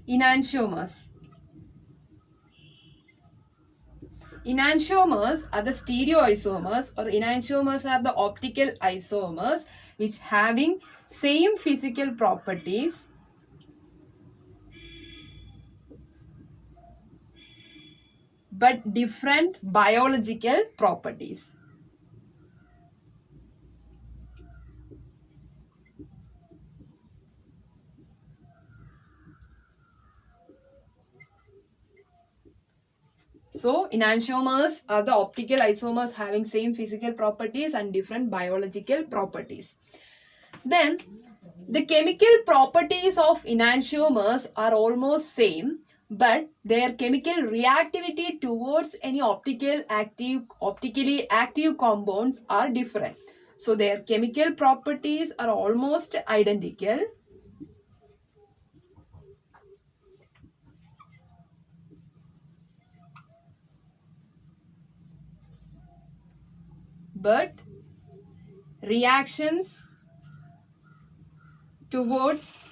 Enantiomers. Enantiomers are the stereoisomers, or enantiomers are the optical isomers which having same physical properties but different biological properties. So, enantiomers are the optical isomers having same physical properties and different biological properties. Then, the chemical properties of enantiomers are almost same, but their chemical reactivity towards any optically active compounds are different. So, their chemical properties are almost identical, but reactions towards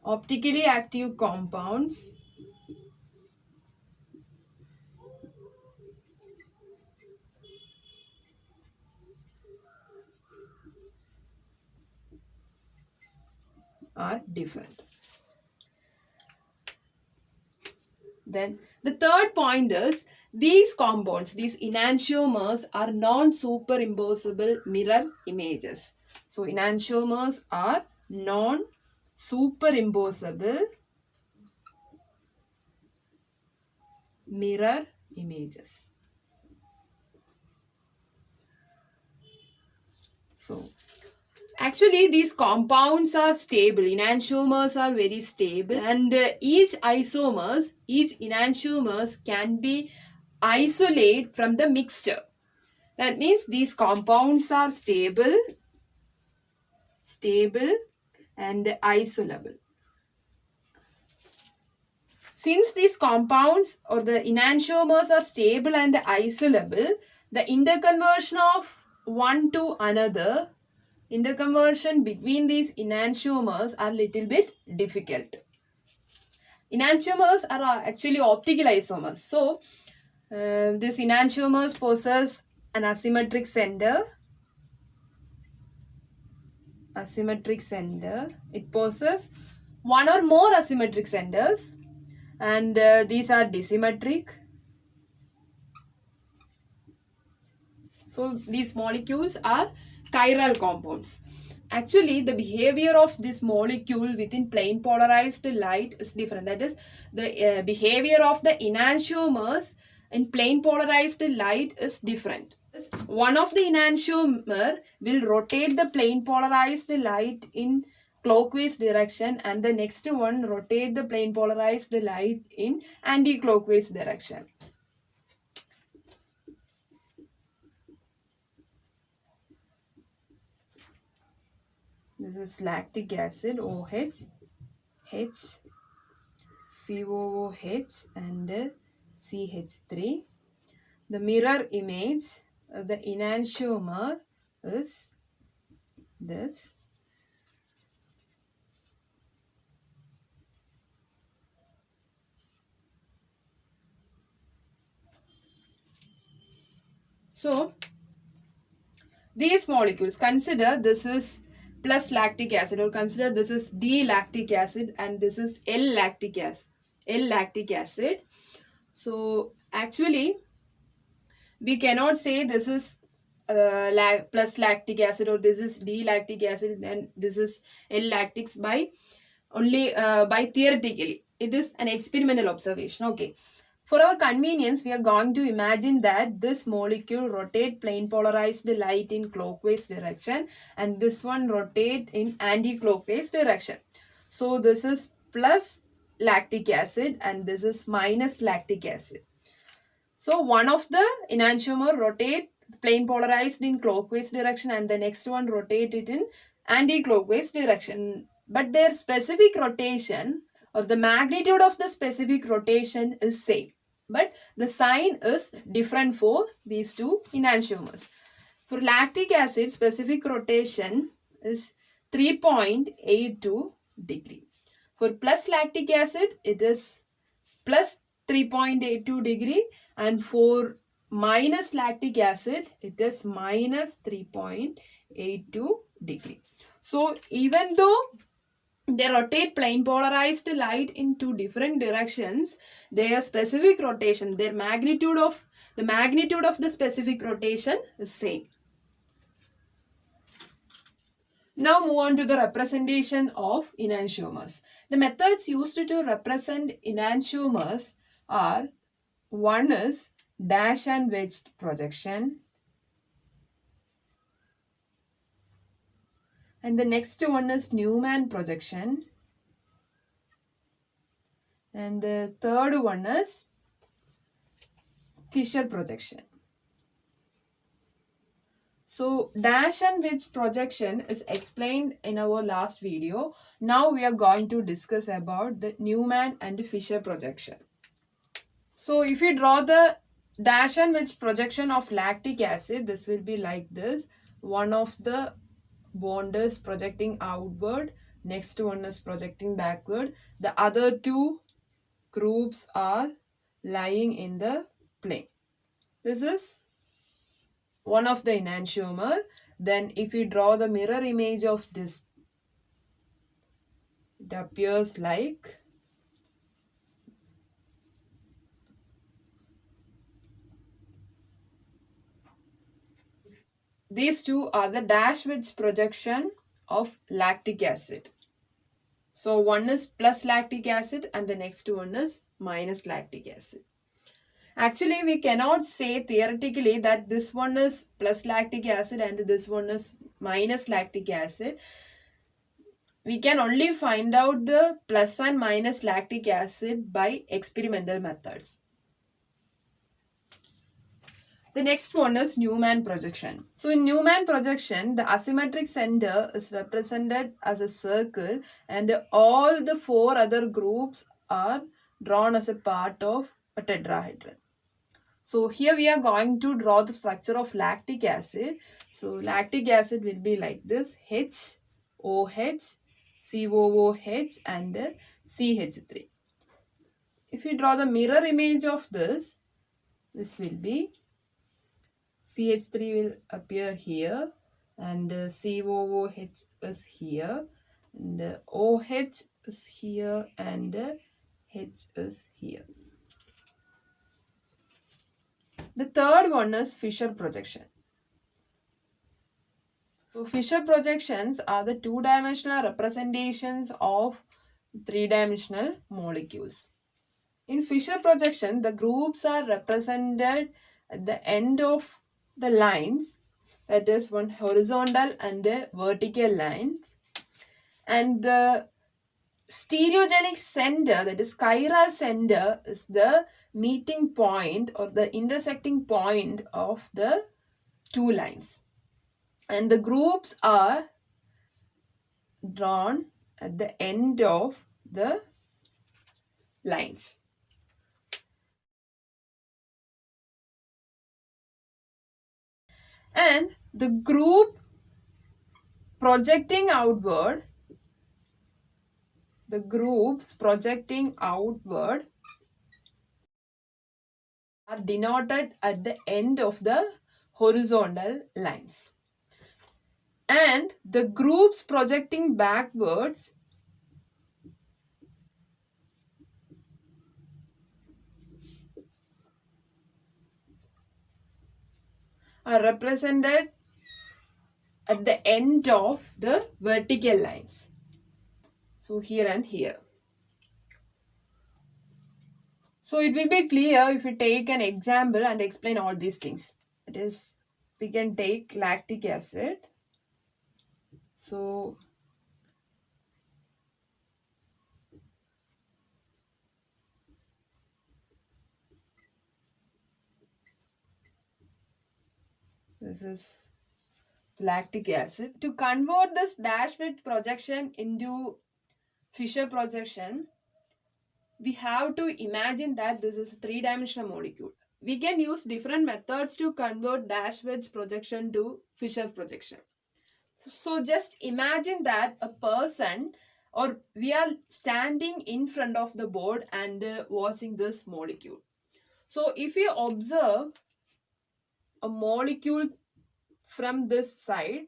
optically active compounds are different. Then the third point is these compounds, these enantiomers are non-superimposable mirror images. So enantiomers are non-superimposable mirror images. So actually these compounds are stable. Enantiomers are very stable, and each enantiomers can be isolated from the mixture. That means these compounds are stable and isolable. Since these compounds or the enantiomers are stable and isolable, the interconversion of one to another, interconversion between these enantiomers are little bit difficult. Enantiomers are actually optical isomers. So, this enantiomers possess an asymmetric center. It possesses one or more asymmetric centers, and these are disymmetric. So these molecules are chiral compounds. Actually, the behavior of this molecule within plane polarized light is different. That is, the behavior of the enantiomers in plane polarized light is different. One of the enantiomer will rotate the plane polarized light in clockwise direction, and the next one rotate the plane polarized light in anti-clockwise direction. This is lactic acid, OH, H, COOH and CH3. The mirror image of the enantiomer is this. So, these molecules, consider this is plus lactic acid, or consider this is D-lactic acid and this is L-lactic acid. So, actually, we cannot say this is plus lactic acid or this is D-lactic acid and this is L-lactics by only by theoretically. It is an experimental observation. Okay. For our convenience, we are going to imagine that this molecule rotate plane polarized light in clockwise direction and this one rotate in anti-clockwise direction. So this is plus lactic acid and this is minus lactic acid. So one of the enantiomer rotate plane polarized in clockwise direction and the next one rotate it in anti-clockwise direction. But their specific rotation or the magnitude of the specific rotation is same. But the sign is different for these two enantiomers. For lactic acid, specific rotation is 3.82 degree. For plus lactic acid, it is plus 3.82 degree, and for minus lactic acid, it is minus 3.82 degree. So even though they rotate plane polarized light in two different directions, their specific rotation, the magnitude of the specific rotation is same. Now move on to the representation of enantiomers. The methods used to represent enantiomers are: one is dash and wedged projection, and the next one is Newman projection, and the third one is Fischer projection. So dash and wedge projection is explained in our last video. Now we are going to discuss about the Newman and the Fischer projection. So if you draw the dash and wedge projection of lactic acid, this will be like this. One of the bond is projecting outward, next one is projecting backward. The other two groups are lying in the plane. This is one of the enantiomer. Then if we draw the mirror image of this, it appears like these two are the dash wedge projection of lactic acid. So one is plus lactic acid and the next one is minus lactic acid. Actually, we cannot say theoretically that this one is plus lactic acid and this one is minus lactic acid. We can only find out the plus and minus lactic acid by experimental methods. The next one is Newman projection. So in Newman projection, the asymmetric center is represented as a circle and all the four other groups are drawn as a part of a tetrahedron. So here we are going to draw the structure of lactic acid. So lactic acid will be like this: H, OH, COOH and CH3. If we draw the mirror image of this will be CH3 will appear here and COOH is here and OH is here and H is here. The third one is Fischer projection. So Fischer projections are the two-dimensional representations of three-dimensional molecules. In Fischer projection, the groups are represented at the end of the lines, that is one horizontal and a vertical lines, and the stereogenic center, that is chiral center, is the meeting point or the intersecting point of the two lines, and the groups are drawn at the end of the lines. And the group projecting outward, the groups projecting outward are denoted at the end of the horizontal lines. And the groups projecting backwards are represented at the end of the vertical lines. So here and here. So it will be clear if we take an example and explain all these things. That is, we can take lactic acid. So this is lactic acid. To convert this dash wedge projection into Fischer projection, we have to imagine that this is a three-dimensional molecule. We can use different methods to convert dash wedge projection to Fischer projection. So just imagine that a person or we are standing in front of the board and watching this molecule. So if we observe a molecule from this side,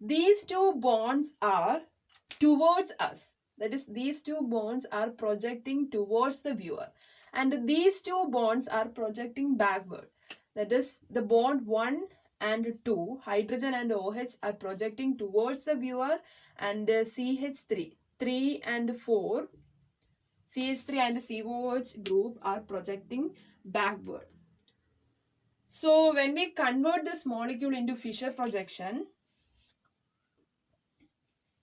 these two bonds are towards us. That is, these two bonds are projecting towards the viewer, and these two bonds are projecting backward. That is, the bond 1 and 2, hydrogen and OH, are projecting towards the viewer, and CH3, 3 and 4, CH3 and COH group are projecting backward. So when we convert this molecule into Fischer projection,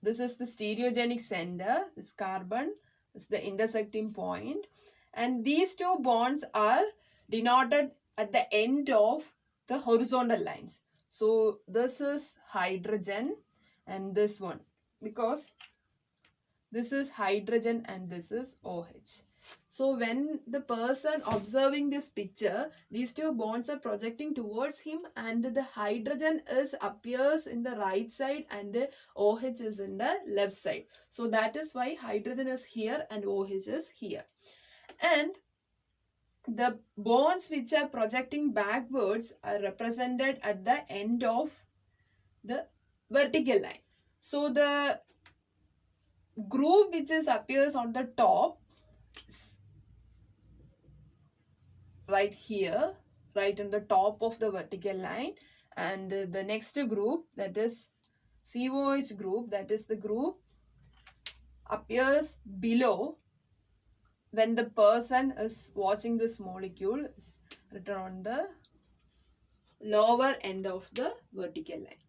this is the stereogenic center, this carbon, this is the intersecting point, and these two bonds are denoted at the end of the horizontal lines. So this is hydrogen and this one, because this is hydrogen and this is OH. So when the person observing this picture, these two bonds are projecting towards him, and the hydrogen appears in the right side and the OH is in the left side. So that is why hydrogen is here and OH is here. And the bonds which are projecting backwards are represented at the end of the vertical line. So the group which appears on the top, right here, right on the top of the vertical line, and the next group, that is COH group, that is the group appears below when the person is watching this molecule, is written on the lower end of the vertical line.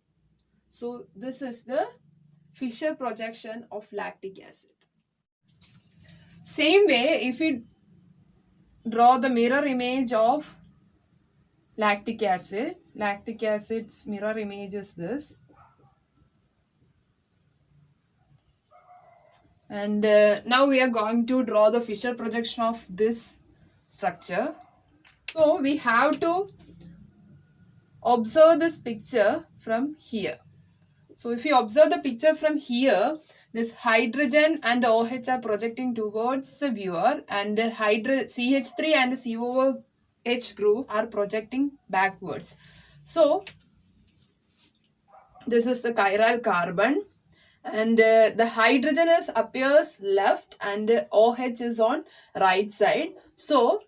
So this is the Fischer projection of lactic acid. Same way, if we draw the mirror image of lactic acid's mirror image is this. And now we are going to draw the Fischer projection of this structure. So we have to observe this picture from here. So if you observe the picture from here, this hydrogen and OH are projecting towards the viewer, and the CH3 and the COH group are projecting backwards. So this is the chiral carbon, and the hydrogen appears left and OH is on right side. So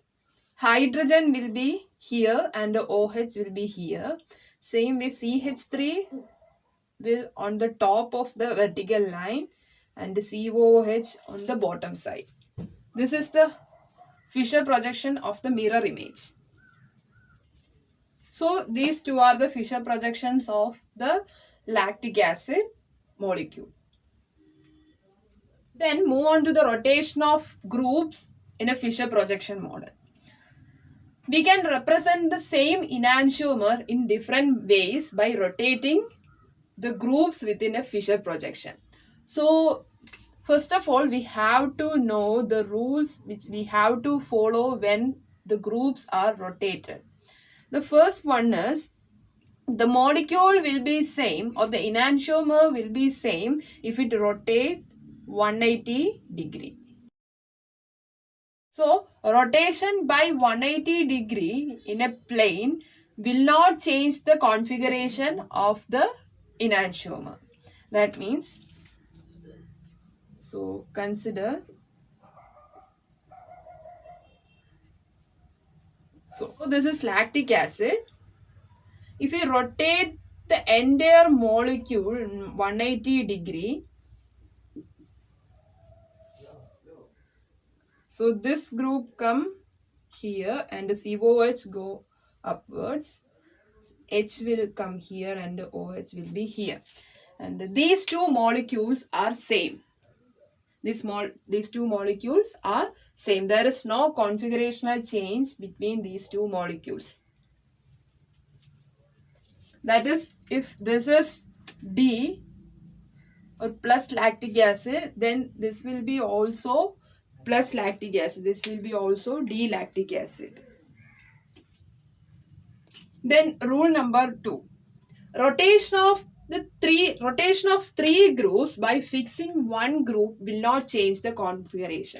hydrogen will be here and OH will be here. Same way, CH3 will on the top of the vertical line and COH on the bottom side. This is the Fischer projection of the mirror image. So these two are the Fischer projections of the lactic acid molecule. Then move on to the rotation of groups in a Fischer projection model. We can represent the same enantiomer in different ways by rotating the groups within a Fischer projection. So first of all, we have to know the rules which we have to follow when the groups are rotated. The first one is, the molecule will be same, or the enantiomer will be same if it rotates 180 degree. So rotation by 180 degree in a plane will not change the configuration of the enantiomer. That means, so consider, so this is lactic acid. If we rotate the entire molecule 180 degree, so this group come here and the COH go upwards, H will come here and the OH will be here, and these two molecules are same. These two molecules are same. There is no configurational change between these two molecules. That is, if this is D or plus lactic acid, then this will be also plus lactic acid. This will be also D lactic acid. Then rule number 2. Rotation of The rotation of 3 groups by fixing one group will not change the configuration.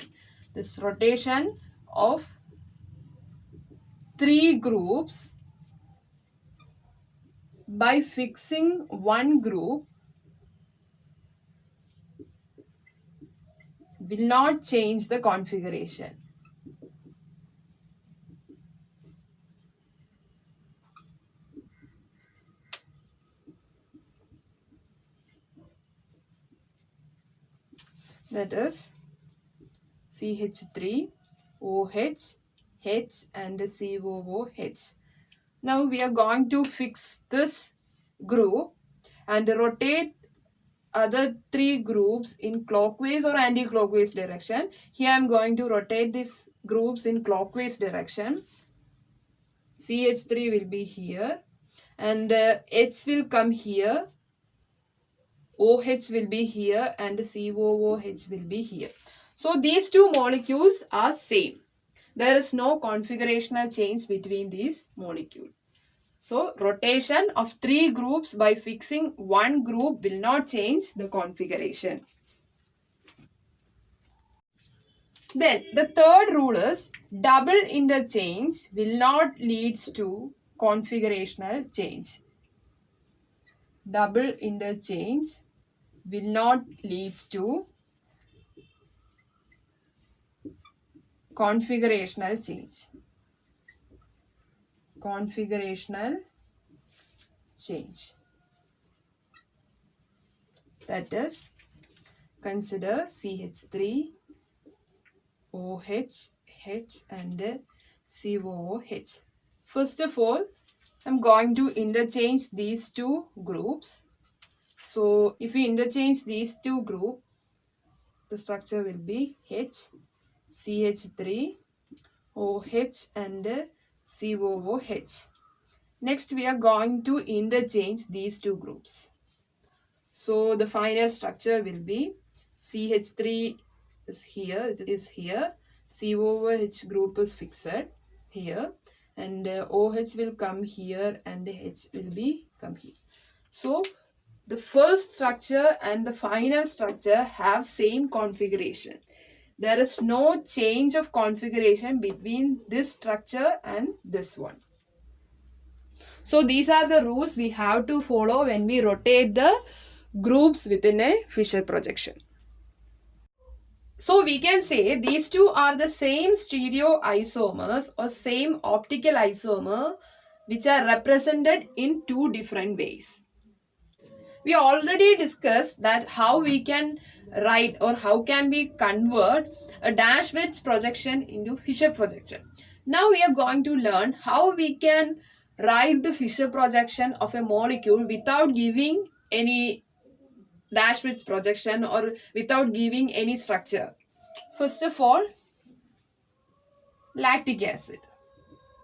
This rotation of 3 groups by fixing one group will not change the configuration. That is CH3, OH, H and COOH. Now we are going to fix this group and rotate other 3 groups in clockwise or anti-clockwise direction. Here I am going to rotate these groups in clockwise direction. CH3 will be here and H will come here, OH will be here and COOH will be here. So these two molecules are same. There is no configurational change between these molecules. So rotation of 3 groups by fixing one group will not change the configuration. Then the third rule is double interchange will not lead to configurational change. Double interchange will not lead to configurational change. Configurational change. That is, consider CH3, OH, H and COOH. First of all, I'm going to interchange these two groups. So if we interchange these two groups, the structure will be H, CH3, OH and COOH. Next, we are going to interchange these two groups. So the final structure will be CH3 is here, it is here, COOH group is fixed here, and OH will come here and H will be come here. So the first structure and the final structure have same configuration. There is no change of configuration between this structure and this one. So these are the rules we have to follow when we rotate the groups within a Fisher projection. So we can say these two are the same stereoisomers or same optical isomer which are represented in two different ways. We already discussed that how we can write or how can we convert a dash width projection into Fisher projection. Now we are going to learn how we can write the Fisher projection of a molecule without giving any dash width projection or without giving any structure. First of all, lactic acid.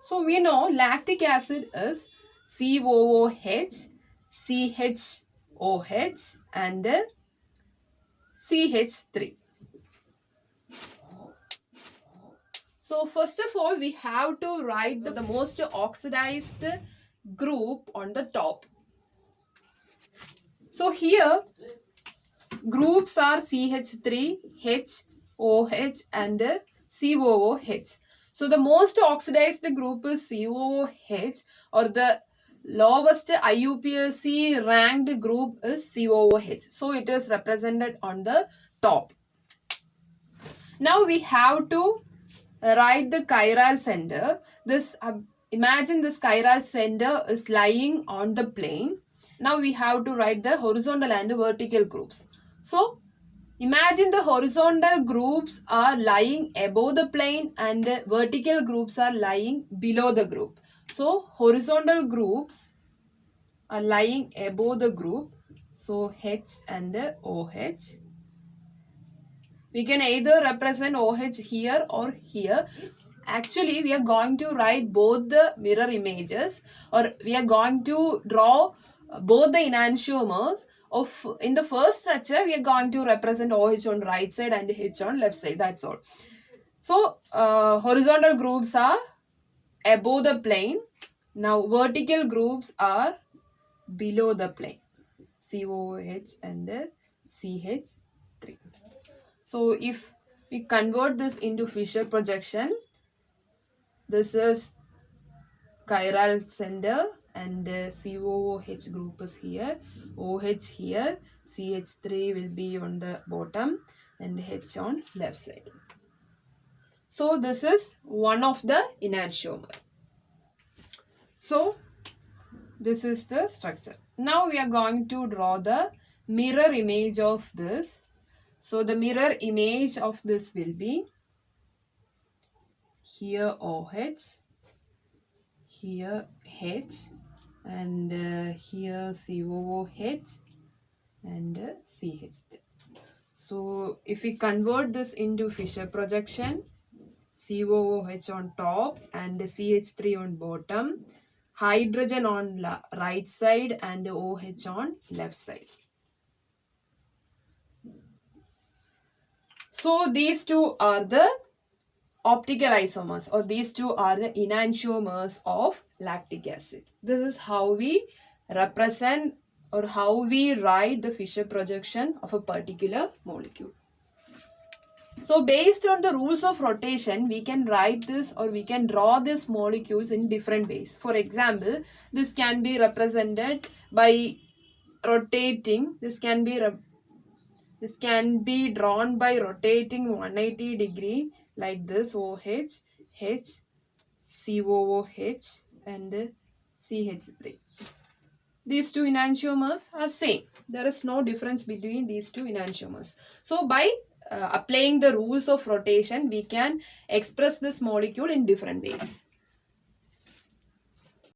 So we know lactic acid is COOH, CHOH and CH3. So first of all, we have to write the most oxidized group on the top. So here groups are CH3, H, OH and COOH. So the most oxidized group is COOH, or the lowest IUPAC ranked group is COOH. So it is represented on the top. Now we have to write the chiral center. Imagine this chiral center is lying on the plane. Now we have to write the horizontal and vertical groups. So imagine the horizontal groups are lying above the plane and the vertical groups are lying below the group. So horizontal groups are lying above the group. So H and OH. We can either represent OH here or here. Actually, we are going to write both the mirror images, or we are going to draw both the enantiomers of, in the first structure, we are going to represent OH on right side and H on left side. That's all. So, horizontal groups are above the plane. Now, vertical groups are below the plane. COOH and CH3. So if we convert this into Fischer projection, this is chiral center and COOH group is here, OH here, CH3 will be on the bottom and H on left side. So this is one of the enantiomer. So this is the structure. Now we are going to draw the mirror image of this. So the mirror image of this will be here OH, here H, and here COOH and CH3. So if we convert this into Fischer projection, COOH on top and CH3 on bottom, hydrogen on right side and OH on left side. So these two are the optical isomers, or these two are the enantiomers of lactic acid. This is how we represent or how we write the Fischer projection of a particular molecule. So based on the rules of rotation, we can write this or we can draw these molecules in different ways. For example, this can be represented by rotating. This can be drawn by rotating 180 degree like this, OH, H, COOH and CH3. These two enantiomers are same. There is no difference between these two enantiomers. So by applying the rules of rotation, we can express this molecule in different ways.